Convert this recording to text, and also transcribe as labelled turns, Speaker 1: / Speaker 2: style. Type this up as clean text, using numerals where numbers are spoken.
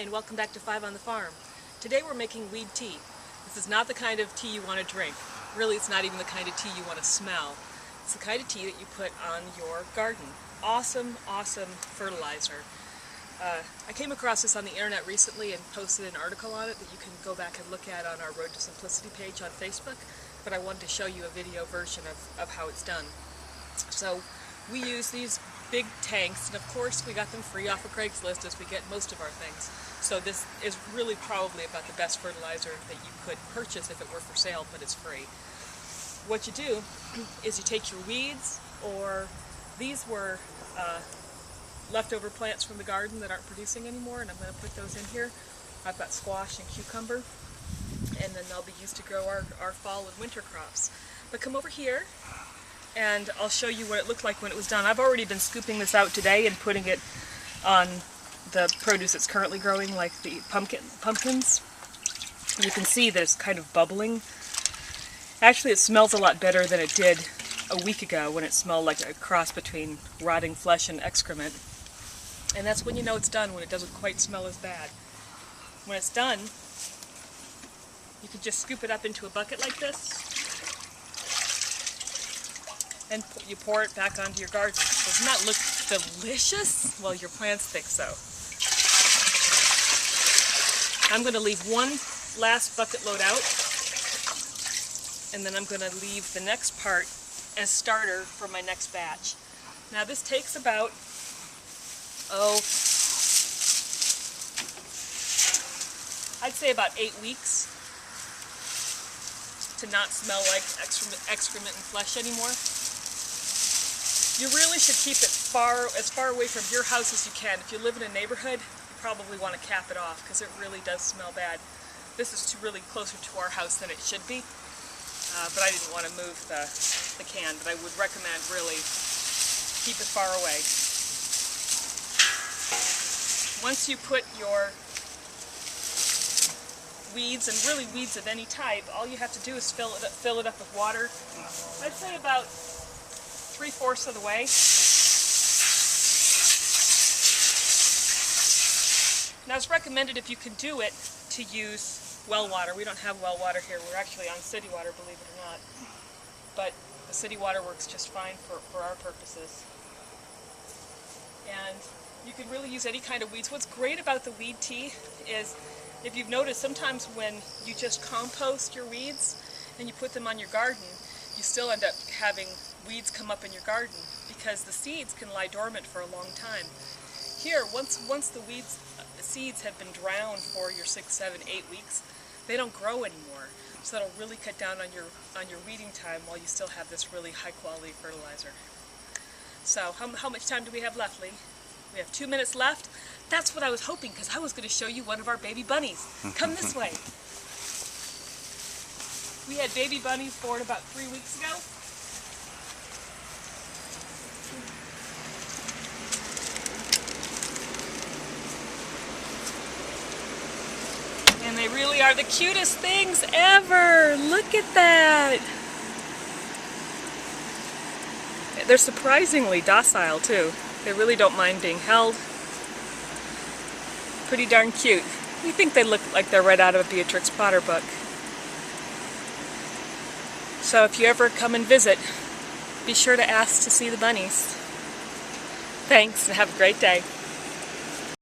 Speaker 1: and welcome back to 5 on the Farm. Today we're making weed tea. This is not the kind of tea you want to drink. Really, it's not even the kind of tea you want to smell. It's the kind of tea that you put on your garden. Awesome, awesome fertilizer. I came across this on the internet recently and posted an article on it that you can go back and look at on our Road to Simplicity page on Facebook, but I wanted to show you a video version of how it's done. So we use these big tanks, and of course we got them free off of Craigslist as we get most of our things. So this is really probably about the best fertilizer that you could purchase if it were for sale, but it's free. What you do is you take your weeds, or these were leftover plants from the garden that aren't producing anymore, and I'm going to put those in here. I've got squash and cucumber, and then they'll be used to grow our fall and winter crops. But come over here and I'll show you what it looked like when it was done. I've already been scooping this out today and putting it on the produce that's currently growing, like the pumpkins. You can see that it's kind of bubbling. Actually, it smells a lot better than it did a week ago when it smelled like a cross between rotting flesh and excrement. And that's when you know it's done, when it doesn't quite smell as bad. When it's done, you can just scoop it up into a bucket like this, and you pour it back onto your garden. Doesn't that look delicious? Well, your plants think so. I'm going to leave one last bucket load out, and then I'm going to leave the next part as starter for my next batch. Now this takes about, I'd say about 8 weeks to not smell like excrement and flesh anymore. You really should keep it as far away from your house as you can. If you live in a neighborhood, you probably want to cap it off because it really does smell bad. This is really closer to our house than it should be, but I didn't want to move the can, but I would recommend really keep it far away. Once you put your weeds, and really weeds of any type, all you have to do is fill it up with water. I'd say about 3/4 of the way. Now it's recommended, if you can do it, to use well water. We don't have well water here. We're actually on city water, believe it or not. But the city water works just fine for our purposes. And you can really use any kind of weeds. What's great about the weed tea is, if you've noticed, sometimes when you just compost your weeds and you put them on your garden, you still end up having weeds come up in your garden because the seeds can lie dormant for a long time. Here, once the seeds have been drowned for your 6, 7, 8 weeks, they don't grow anymore. So that'll really cut down on your weeding time while you still have this really high quality fertilizer. So how much time do we have left, Lee? We have 2 minutes left. That's what I was hoping, because I was going to show you one of our baby bunnies. Come this way. We had baby bunnies born about 3 weeks ago. And they really are the cutest things ever. Look at that. They're surprisingly docile too. They really don't mind being held. Pretty darn cute. You think they look like they're right out of a Beatrix Potter book. So if you ever come and visit, be sure to ask to see the bunnies. Thanks, and have a great day.